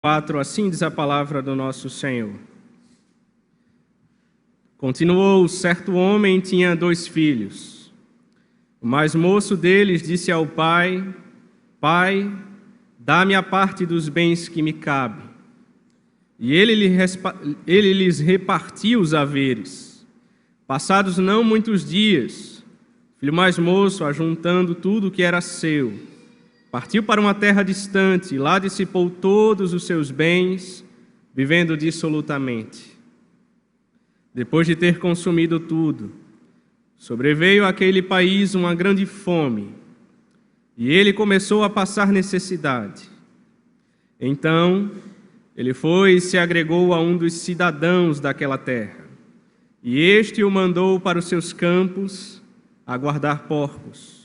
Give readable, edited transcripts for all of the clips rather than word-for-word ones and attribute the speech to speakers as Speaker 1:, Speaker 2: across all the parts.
Speaker 1: 4, assim diz a palavra do nosso Senhor. Continuou: certo homem tinha 2 filhos. O mais moço deles disse ao pai: Pai, dá-me a parte dos bens que me cabe. E ele lhes repartiu os haveres. Passados não muitos dias, o filho mais moço, ajuntando tudo o que era seu, partiu para uma terra distante, e lá dissipou todos os seus bens, vivendo dissolutamente. Depois de ter consumido tudo, sobreveio àquele país uma grande fome, e ele começou a passar necessidade. Então, ele foi e se agregou a um dos cidadãos daquela terra, e este o mandou para os seus campos a guardar porcos.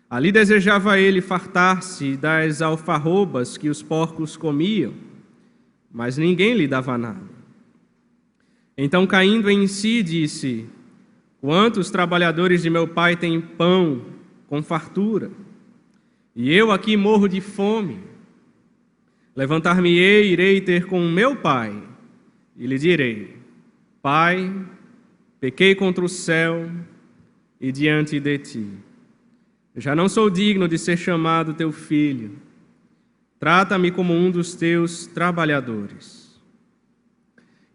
Speaker 1: Ali desejava ele fartar-se das alfarrobas que os porcos comiam, mas ninguém lhe dava nada. Então, caindo em si, disse: Quantos trabalhadores de meu pai têm pão com fartura, e eu aqui morro de fome? Levantar-me-ei, irei ter com meu pai, e lhe direi: Pai, pequei contra o céu e diante de ti. Já não sou digno de ser chamado teu filho. Trata-me como um dos teus trabalhadores.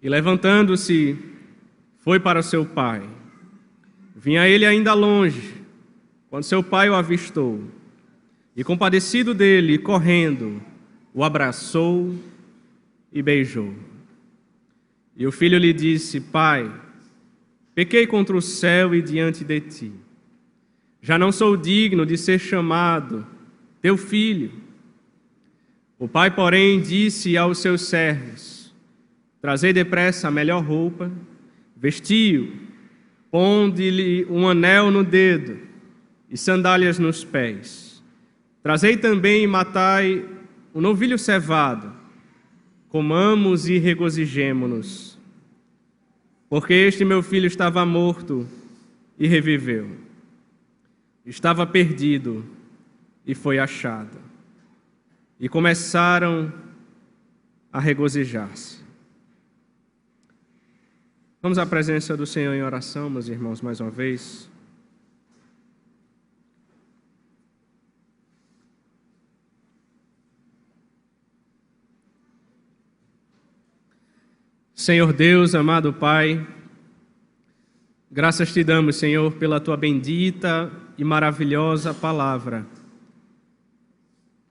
Speaker 1: E levantando-se, foi para seu pai. Vinha ele ainda longe, quando seu pai o avistou. E compadecido dele, correndo, o abraçou e beijou. E o filho lhe disse: Pai, pequei contra o céu e diante de ti. Já não sou digno de ser chamado teu filho. O pai, porém, disse aos seus servos: Trazei depressa a melhor roupa, vestiu, ponde-lhe um anel no dedo e sandálias nos pés. Trazei também e matai o novilho cevado. Comamos e regozijemo-nos, porque este meu filho estava morto e reviveu. Estava perdido e foi achado. E começaram a regozijar-se. Vamos à presença do Senhor em oração, meus irmãos, mais uma vez. Senhor Deus, amado Pai, graças te damos, Senhor, pela tua bendita e maravilhosa palavra.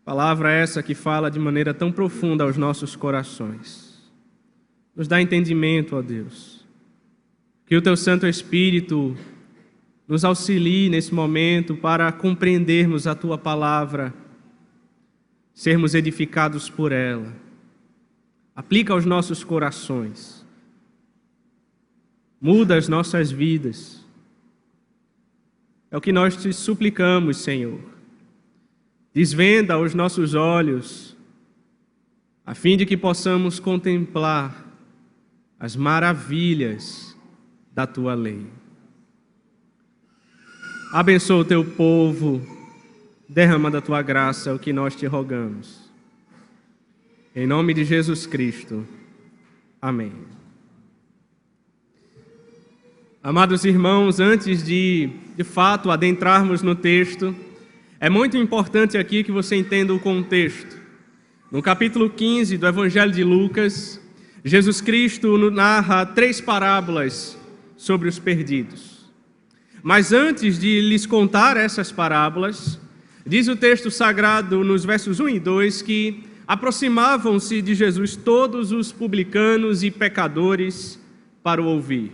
Speaker 1: Palavra essa que fala de maneira tão profunda aos nossos corações. Nos dá entendimento, ó Deus. Que o teu Santo Espírito nos auxilie nesse momento para compreendermos a tua palavra, sermos edificados por ela. Aplica aos nossos corações. Muda as nossas vidas. É o que nós te suplicamos, Senhor. Desvenda os nossos olhos, a fim de que possamos contemplar as maravilhas da tua lei. Abençoa o teu povo, derrama da tua graça o que nós te rogamos. Em nome de Jesus Cristo. Amém. Amados irmãos, antes de fato adentrarmos no texto, é muito importante aqui que você entenda o contexto. No capítulo 15 do Evangelho de Lucas, Jesus Cristo narra 3 parábolas sobre os perdidos. Mas antes de lhes contar essas parábolas, diz o texto sagrado nos versos 1 e 2 que aproximavam-se de Jesus todos os publicanos e pecadores para o ouvir.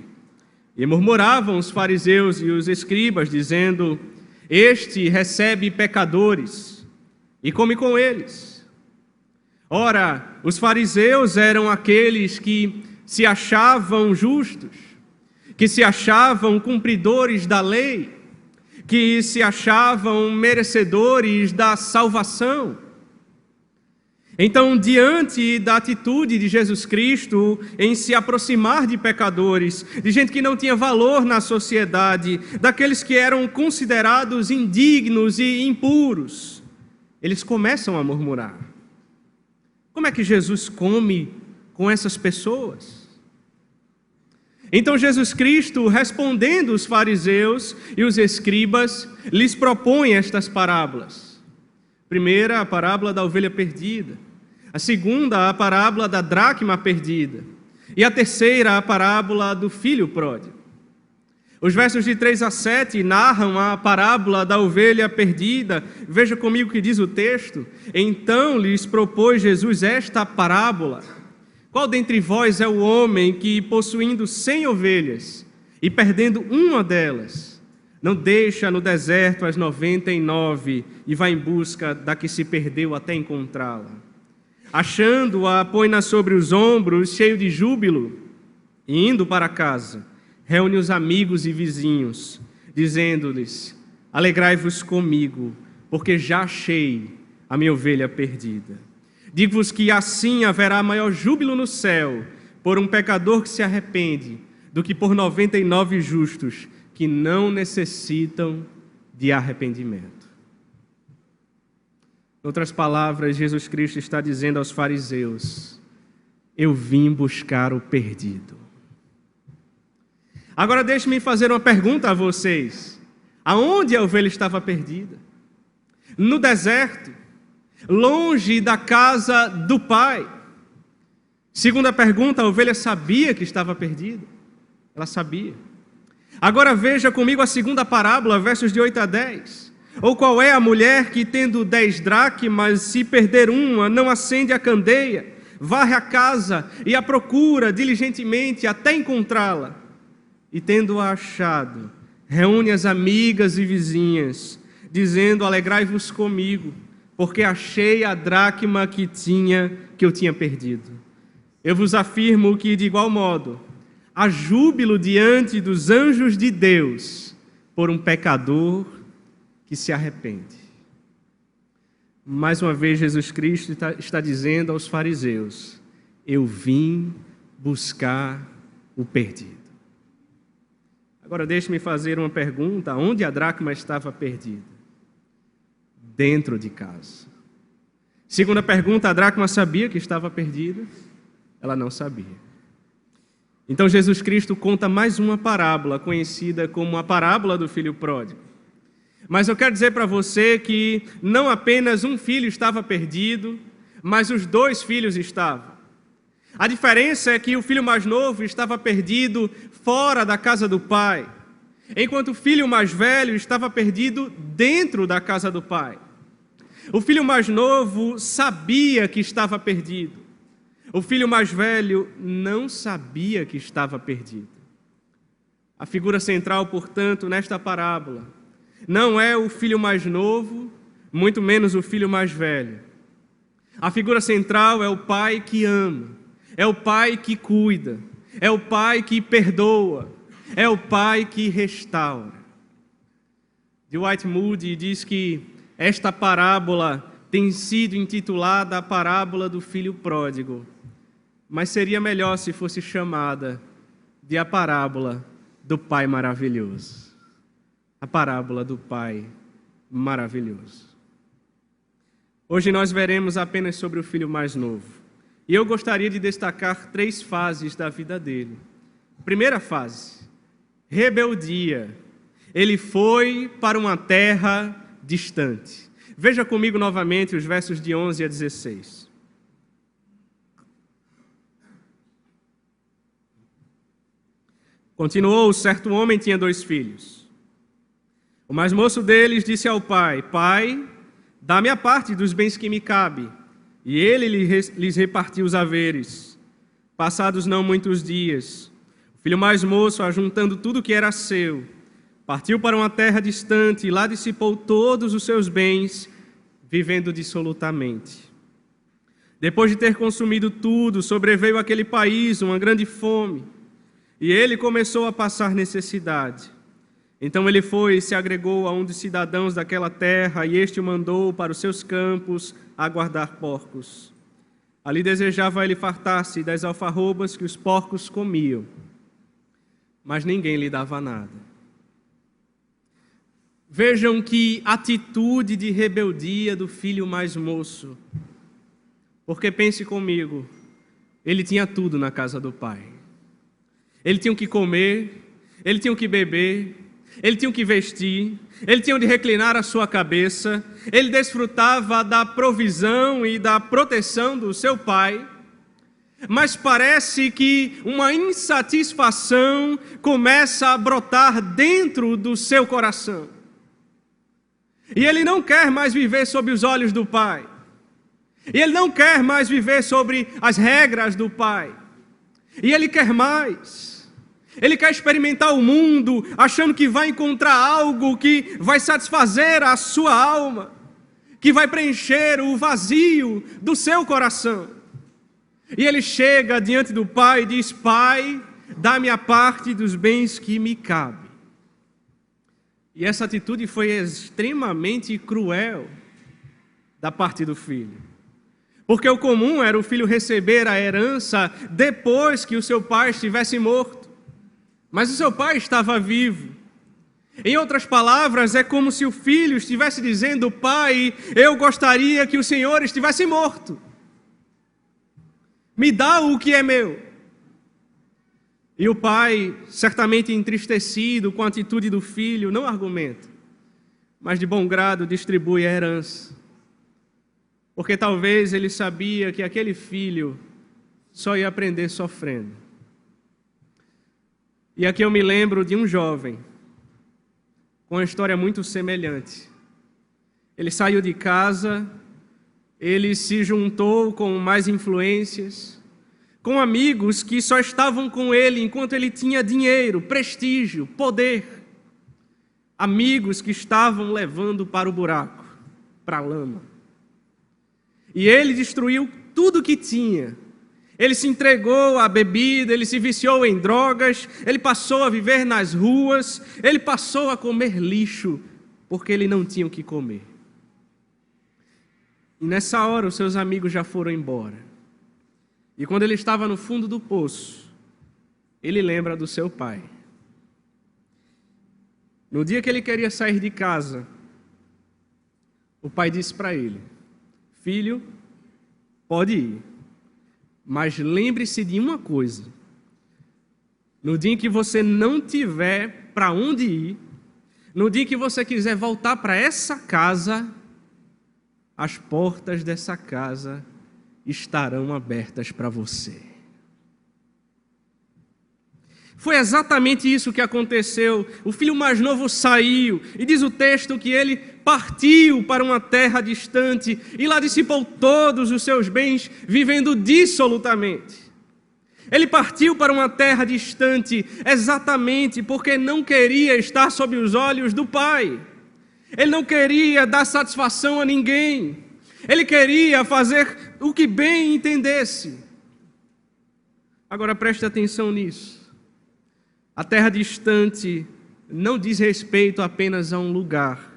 Speaker 1: E murmuravam os fariseus e os escribas, dizendo: Este recebe pecadores e come com eles. Ora, os fariseus eram aqueles que se achavam justos, que se achavam cumpridores da lei, que se achavam merecedores da salvação. Então, diante da atitude de Jesus Cristo em se aproximar de pecadores, de gente que não tinha valor na sociedade, daqueles que eram considerados indignos e impuros, eles começam a murmurar. Como é que Jesus come com essas pessoas? Então Jesus Cristo, respondendo os fariseus e os escribas, lhes propõe estas parábolas. Primeira, a parábola da ovelha perdida. A segunda, a parábola da dracma perdida. E a terceira, a parábola do filho pródigo. Os versos de 3 a 7 narram a parábola da ovelha perdida. Veja comigo o que diz o texto. Então lhes propôs Jesus esta parábola. Qual dentre vós é o homem que, possuindo 100 ovelhas e perdendo uma delas, não deixa no deserto as 99 e vai em busca da que se perdeu até encontrá-la? Achando-a, põe-na sobre os ombros, cheio de júbilo, e indo para casa, reúne os amigos e vizinhos, dizendo-lhes: alegrai-vos comigo, porque já achei a minha ovelha perdida. Digo-vos que assim haverá maior júbilo no céu por um pecador que se arrepende, do que por 99 justos que não necessitam de arrependimento. Em outras palavras, Jesus Cristo está dizendo aos fariseus: eu vim buscar o perdido. Agora deixe-me fazer uma pergunta a vocês. Aonde a ovelha estava perdida? No deserto, longe da casa do pai. Segunda pergunta, a ovelha sabia que estava perdida? Ela sabia. Agora veja comigo a segunda parábola, versos de 8 a 10. Ou qual é a mulher que, tendo 10 dracmas, se perder uma, não acende a candeia, varre a casa e a procura diligentemente até encontrá-la? E tendo-a achado, reúne as amigas e vizinhas, dizendo: alegrai-vos comigo, porque achei a dracma que eu tinha perdido. Eu vos afirmo que, de igual modo, há júbilo diante dos anjos de Deus por um pecador que se arrepende. Mais uma vez, Jesus Cristo está dizendo aos fariseus: eu vim buscar o perdido. Agora deixe-me fazer uma pergunta: onde a dracma estava perdida? Dentro de casa. Segunda pergunta, a dracma sabia que estava perdida? Ela não sabia. Então Jesus Cristo conta mais uma parábola, conhecida como a parábola do filho pródigo. Mas eu quero dizer para você que não apenas um filho estava perdido, mas os 2 filhos estavam. A diferença é que o filho mais novo estava perdido fora da casa do pai, enquanto o filho mais velho estava perdido dentro da casa do pai. O filho mais novo sabia que estava perdido. O filho mais velho não sabia que estava perdido. A figura central, portanto, nesta parábola, não é o filho mais novo, muito menos o filho mais velho. A figura central é o pai que ama, é o pai que cuida, é o pai que perdoa, é o pai que restaura. Dwight Moody diz que esta parábola tem sido intitulada a parábola do filho pródigo, mas seria melhor se fosse chamada de a parábola do pai maravilhoso. A parábola do pai maravilhoso. Hoje nós veremos apenas sobre o filho mais novo. E eu gostaria de destacar 3 fases da vida dele. Primeira fase, rebeldia. Ele foi para uma terra distante. Veja comigo novamente os versos de 11 a 16. Continuou: certo homem tinha 2 filhos. O mais moço deles disse ao pai: pai, dá-me a parte dos bens que me cabe. E ele lhes repartiu os haveres. Passados não muitos dias, o filho mais moço, ajuntando tudo o que era seu, partiu para uma terra distante e lá dissipou todos os seus bens, vivendo dissolutamente. Depois de ter consumido tudo, sobreveio àquele país uma grande fome, e ele começou a passar necessidade. Então ele foi e se agregou a um dos cidadãos daquela terra, e este o mandou para os seus campos a guardar porcos. Ali desejava ele fartar-se das alfarrobas que os porcos comiam, mas ninguém lhe dava nada. Vejam que atitude de rebeldia do filho mais moço. Porque pense comigo, ele tinha tudo na casa do pai. Ele tinha o que comer, ele tinha o que beber, ele tinha o que vestir, ele tinha onde reclinar a sua cabeça, ele desfrutava da provisão e da proteção do seu pai. Mas parece que uma insatisfação começa a brotar dentro do seu coração. E ele não quer mais viver sob os olhos do pai. E ele não quer mais viver sobre as regras do pai. E ele quer mais. Ele quer experimentar o mundo, achando que vai encontrar algo que vai satisfazer a sua alma, que vai preencher o vazio do seu coração. E ele chega diante do pai e diz: Pai, dá-me a parte dos bens que me cabe. E essa atitude foi extremamente cruel da parte do filho. Porque o comum era o filho receber a herança depois que o seu pai estivesse morto. Mas o seu pai estava vivo. Em outras palavras, é como se o filho estivesse dizendo: Pai, eu gostaria que o Senhor estivesse morto. Me dá o que é meu. E o pai, certamente entristecido com a atitude do filho, não argumenta, mas de bom grado distribui a herança. Porque talvez ele sabia que aquele filho só ia aprender sofrendo. E aqui eu me lembro de um jovem com uma história muito semelhante. Ele saiu de casa, ele se juntou com mais influências, com amigos que só estavam com ele enquanto ele tinha dinheiro, prestígio, poder. Amigos que estavam levando para o buraco, para a lama. E ele destruiu tudo que tinha. Ele se entregou à bebida, ele se viciou em drogas, ele passou a viver nas ruas, ele passou a comer lixo, porque ele não tinha o que comer. E nessa hora os seus amigos já foram embora. E quando ele estava no fundo do poço, ele lembra do seu pai. No dia que ele queria sair de casa, o pai disse para ele: Filho, pode ir, mas lembre-se de uma coisa. No dia em que você não tiver para onde ir, no dia em que você quiser voltar para essa casa, as portas dessa casa estarão abertas para você. Foi exatamente isso que aconteceu. O filho mais novo saiu, e diz o texto que ele partiu para uma terra distante, e lá dissipou todos os seus bens, vivendo dissolutamente. Ele partiu para uma terra distante, exatamente porque não queria estar sob os olhos do pai. Ele não queria dar satisfação a ninguém. Ele queria fazer o que bem entendesse. Agora preste atenção nisso. A terra distante não diz respeito apenas a um lugar,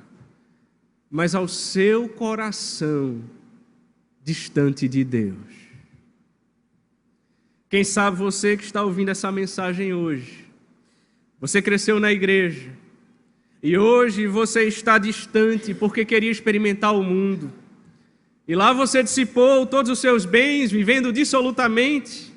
Speaker 1: mas ao seu coração distante de Deus. Quem sabe você que está ouvindo essa mensagem hoje, você cresceu na igreja e hoje você está distante porque queria experimentar o mundo. E lá você dissipou todos os seus bens, vivendo dissolutamente.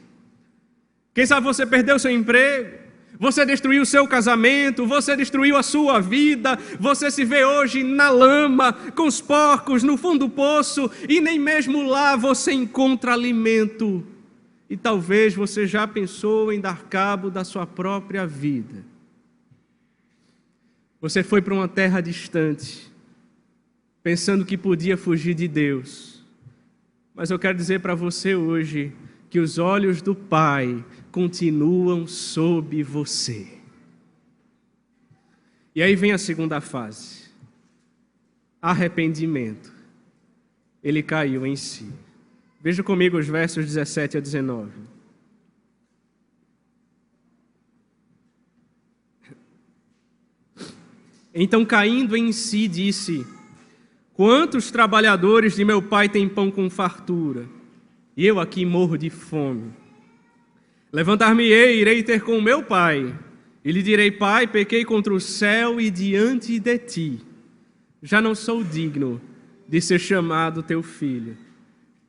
Speaker 1: Quem sabe você perdeu seu emprego, você destruiu o seu casamento, você destruiu a sua vida, você se vê hoje na lama, com os porcos, no fundo do poço, e nem mesmo lá você encontra alimento. E talvez você já pensou em dar cabo da sua própria vida. Você foi para uma terra distante, pensando que podia fugir de Deus. Mas eu quero dizer para você hoje que os olhos do Pai continuam sob você. E aí vem a segunda fase. Arrependimento. Ele caiu em si. Veja comigo os versos 17 a 19. Então, caindo em si, disse: Quantos trabalhadores de meu pai têm pão com fartura, e eu aqui morro de fome? Levantar-me-ei, irei ter com meu pai, e lhe direi: Pai, pequei contra o céu e diante de ti. Já não sou digno de ser chamado teu filho.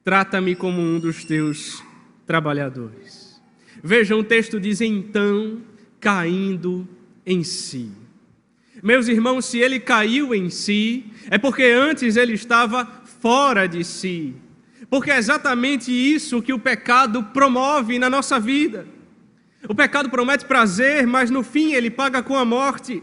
Speaker 1: trata-me como um dos teus trabalhadores. Vejam, o texto diz, então, caindo em si. Meus irmãos, se ele caiu em si, é porque antes ele estava fora de si. Porque é exatamente isso que o pecado promove na nossa vida. O pecado promete prazer, mas no fim ele paga com a morte.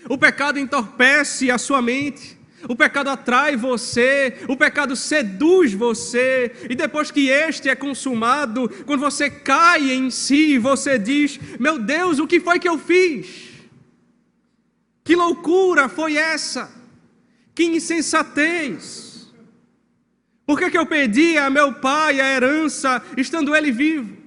Speaker 1: O pecado entorpece a sua mente. O pecado atrai você, o pecado seduz você, e depois que este é consumado, quando você cai em si, você diz, meu Deus, o que foi que eu fiz? Que loucura foi essa? Que insensatez! Por que eu pedi a meu pai a herança, estando ele vivo?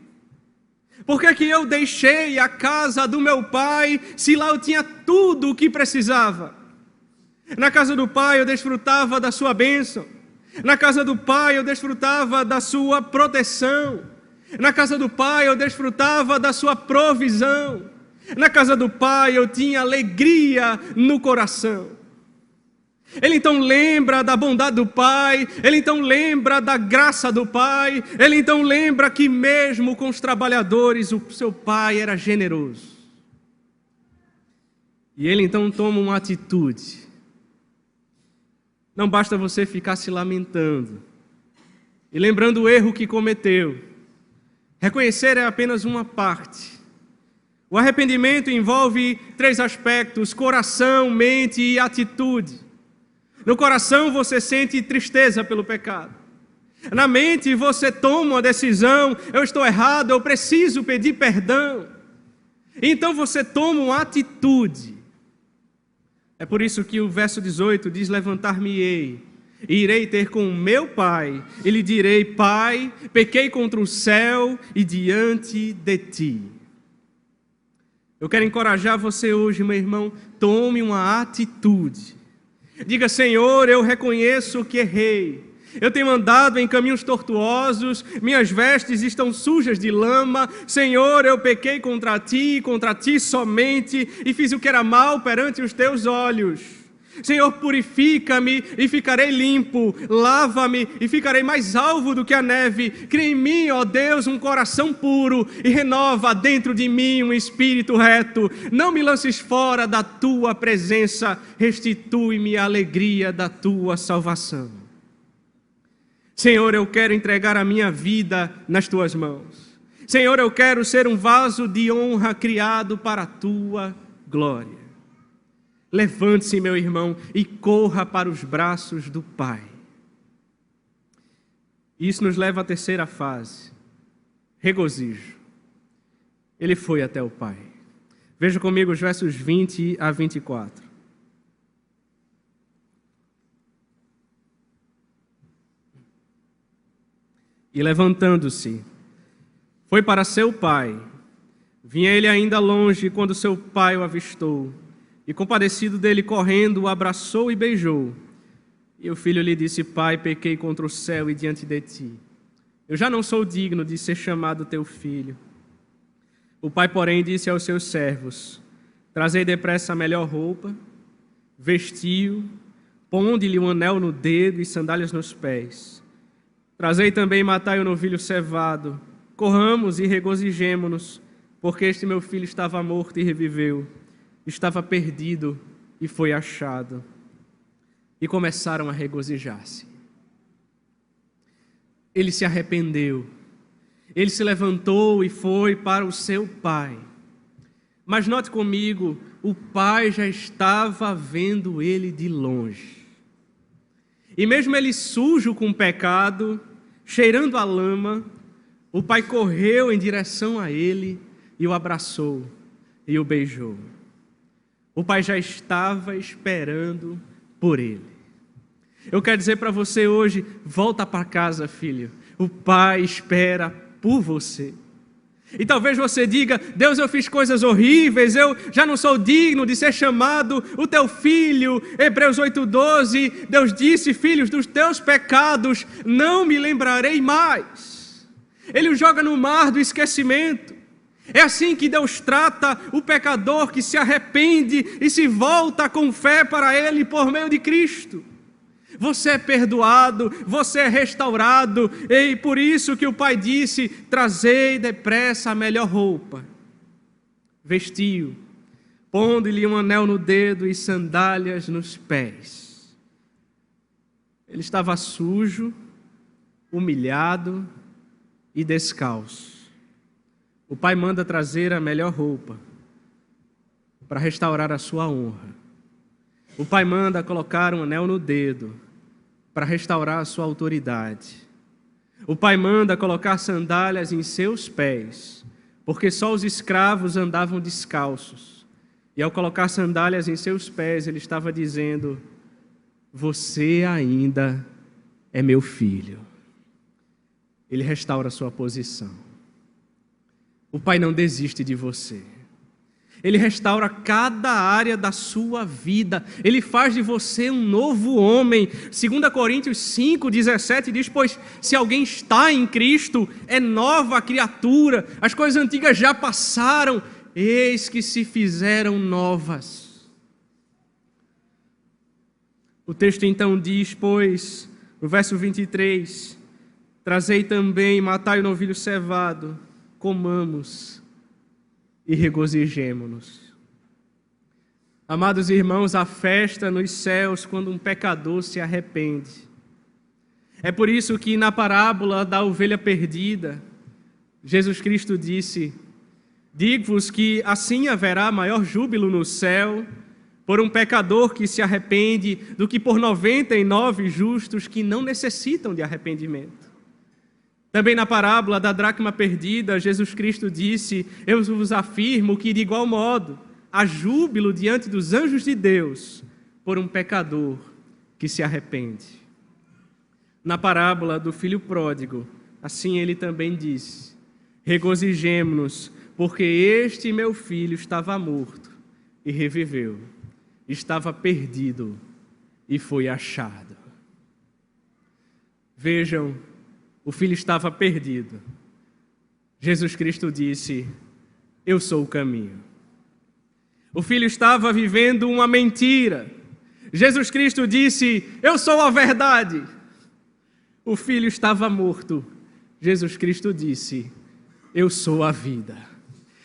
Speaker 1: Por que eu deixei a casa do meu pai, se lá eu tinha tudo o que precisava? Na casa do pai eu desfrutava da sua bênção. Na casa do pai eu desfrutava da sua proteção. Na casa do pai eu desfrutava da sua provisão. Na casa do pai eu tinha alegria no coração. Ele então lembra da bondade do pai, ele então lembra da graça do pai, ele então lembra que mesmo com os trabalhadores o seu pai era generoso. E ele então toma uma atitude. Não basta você ficar se lamentando e lembrando o erro que cometeu. Reconhecer é apenas uma parte. O arrependimento envolve 3 aspectos: coração, mente e atitude. No coração você sente tristeza pelo pecado. Na mente você toma uma decisão: eu estou errado, eu preciso pedir perdão. Então você toma uma atitude. É por isso que o verso 18 diz, levantar-me-ei, e irei ter com o meu pai, e lhe direi, Pai, pequei contra o céu e diante de ti. Eu quero encorajar você hoje, meu irmão, tome uma atitude. Diga, Senhor, eu reconheço que errei. Eu tenho andado em caminhos tortuosos, minhas vestes estão sujas de lama. Senhor, eu pequei contra ti somente, e fiz o que era mal perante os teus olhos. Senhor, purifica-me e ficarei limpo, lava-me e ficarei mais alvo do que a neve. Cria em mim, ó Deus, um coração puro e renova dentro de mim um espírito reto. Não me lances fora da tua presença, restitui-me a alegria da tua salvação. Senhor, eu quero entregar a minha vida nas tuas mãos. Senhor, eu quero ser um vaso de honra criado para a tua glória. Levante-se, meu irmão, e corra para os braços do Pai. Isso nos leva à terceira fase, regozijo. Ele foi até o Pai. Veja comigo os versos 20 a 24. E levantando-se, foi para seu pai. Vinha ele ainda longe quando seu pai o avistou. E compadecido dele, correndo, o abraçou e beijou. E o filho lhe disse, Pai, pequei contra o céu e diante de ti. Eu já não sou digno de ser chamado teu filho. O pai, porém, disse aos seus servos, trazei depressa a melhor roupa, vestiu, ponde-lhe um anel no dedo e sandálias nos pés. Trazei também e matai o novilho cevado. Corramos e regozijemo-nos, porque este meu filho estava morto e reviveu. Estava perdido e foi achado. E começaram a regozijar-se. Ele se arrependeu. Ele se levantou e foi para o seu pai. Mas note comigo, o pai já estava vendo ele de longe. E mesmo ele sujo com pecado, cheirando a lama, o pai correu em direção a ele e o abraçou e o beijou. O pai já estava esperando por ele. Eu quero dizer para você hoje, volta para casa, filho. O pai espera por você. E talvez você diga, Deus, eu fiz coisas horríveis, eu já não sou digno de ser chamado o teu filho. Hebreus 8:12, Deus disse, filhos, dos teus pecados não me lembrarei mais. Ele o joga no mar do esquecimento. É assim que Deus trata o pecador que se arrepende e se volta com fé para Ele por meio de Cristo. Você é perdoado, você é restaurado, e por isso que o Pai disse: trazei depressa a melhor roupa. Vestiu, pondo-lhe um anel no dedo e sandálias nos pés. Ele estava sujo, humilhado e descalço. O Pai manda trazer a melhor roupa para restaurar a sua honra. O Pai manda colocar um anel no dedo para restaurar a sua autoridade. O Pai manda colocar sandálias em seus pés, porque só os escravos andavam descalços. E ao colocar sandálias em seus pés, ele estava dizendo: você ainda é meu filho. Ele restaura a sua posição. O Pai não desiste de você. Ele restaura cada área da sua vida. Ele faz de você um novo homem. 2 Coríntios 5:17 diz: pois se alguém está em Cristo, é nova criatura. As coisas antigas já passaram, eis que se fizeram novas. O texto então diz, pois, no verso 23, trazei também, matai o novilho cevado, comamos e regozijemo-nos. Amados irmãos, há festa nos céus quando um pecador se arrepende. É por isso que na parábola da ovelha perdida, Jesus Cristo disse: digo-vos que assim haverá maior júbilo no céu por um pecador que se arrepende do que por 99 justos que não necessitam de arrependimento. Também na parábola da dracma perdida, Jesus Cristo disse: eu vos afirmo que de igual modo há júbilo diante dos anjos de Deus por um pecador que se arrepende. Na parábola do filho pródigo, assim ele também disse: regozijemo-nos, porque este meu filho estava morto e reviveu, estava perdido e foi achado. Vejam, o filho estava perdido. Jesus Cristo disse: eu sou o caminho. O filho estava vivendo uma mentira. Jesus Cristo disse: eu sou a verdade. O filho estava morto. Jesus Cristo disse: eu sou a vida.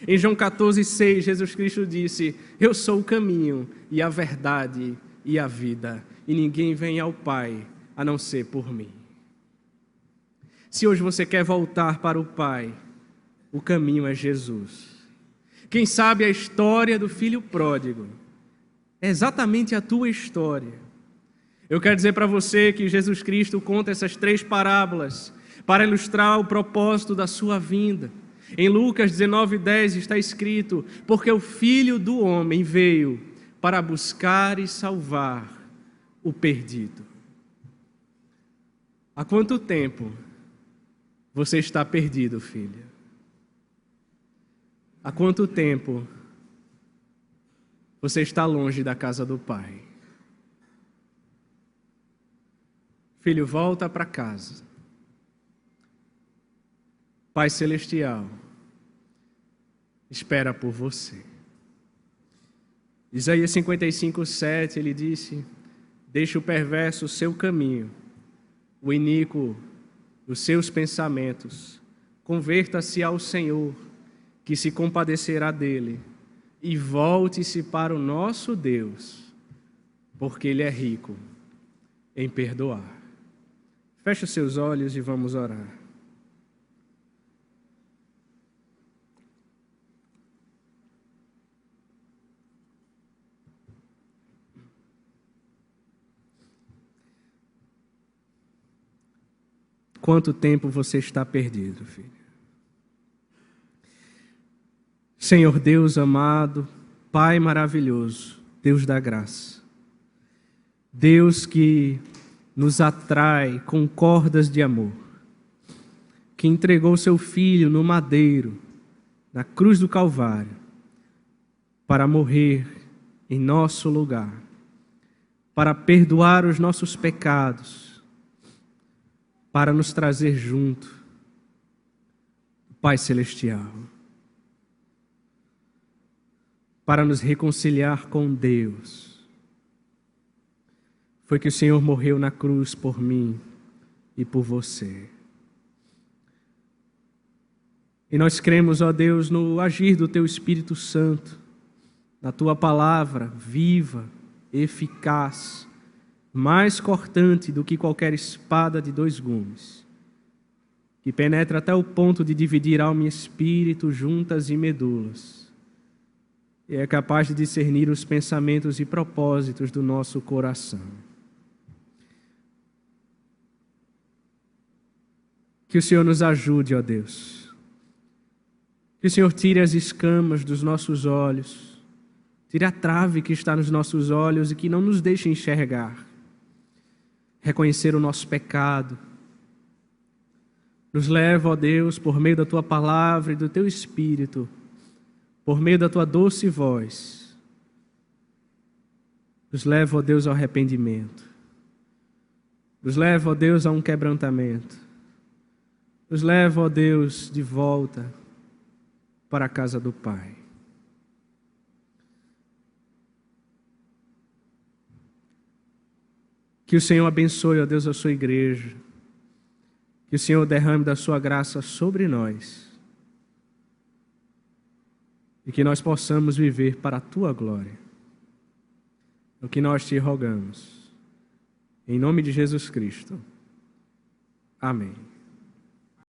Speaker 1: Em João 14:6, Jesus Cristo disse: eu sou o caminho e a verdade e a vida, e ninguém vem ao Pai a não ser por mim. Se hoje você quer voltar para o Pai, o caminho é Jesus. Quem sabe a história do filho pródigo é exatamente a tua história. Eu quero dizer para você que Jesus Cristo conta essas 3 parábolas para ilustrar o propósito da sua vinda. Em Lucas 19:10 está escrito: porque o Filho do Homem veio para buscar e salvar o perdido. Há quanto tempo você está perdido, filho? Há quanto tempo você está longe da casa do Pai? Filho, volta para casa. Pai Celestial espera por você. Isaías 55:7, ele disse: deixe o perverso o seu caminho, o iníquo os seus pensamentos, converta-se ao Senhor, que se compadecerá dele, e volte-se para o nosso Deus, porque Ele é rico em perdoar. Feche os seus olhos e vamos orar. Quanto tempo você está perdido, filho? Senhor Deus amado, Pai maravilhoso, Deus da graça, Deus que nos atrai com cordas de amor, que entregou seu Filho no madeiro, na cruz do Calvário, para morrer em nosso lugar, para perdoar os nossos pecados, para nos trazer junto, Pai Celestial, para nos reconciliar com Deus. foi que o Senhor morreu na cruz por mim e por você. E nós cremos, ó Deus, no agir do Teu Espírito Santo, na Tua palavra viva, eficaz, mais cortante do que qualquer espada de 2 gumes, que penetra até o ponto de dividir alma e espírito, juntas e medulas, e é capaz de discernir os pensamentos e propósitos do nosso coração. Que o Senhor nos ajude, ó Deus. Que o Senhor tire as escamas dos nossos olhos, tire a trave que está nos nossos olhos e que não nos deixe enxergar, reconhecer o nosso pecado. Nos leva, ó Deus, por meio da Tua palavra e do Teu Espírito, por meio da Tua doce voz, nos leva, ó Deus, ao arrependimento. Nos leva, ó Deus, a um quebrantamento. Nos leva, ó Deus, de volta para a casa do Pai. Que o Senhor abençoe, ó Deus, a sua igreja. Que o Senhor derrame da sua graça sobre nós. E que nós possamos viver para a Tua glória. É o que nós te rogamos. Em nome de Jesus Cristo. Amém.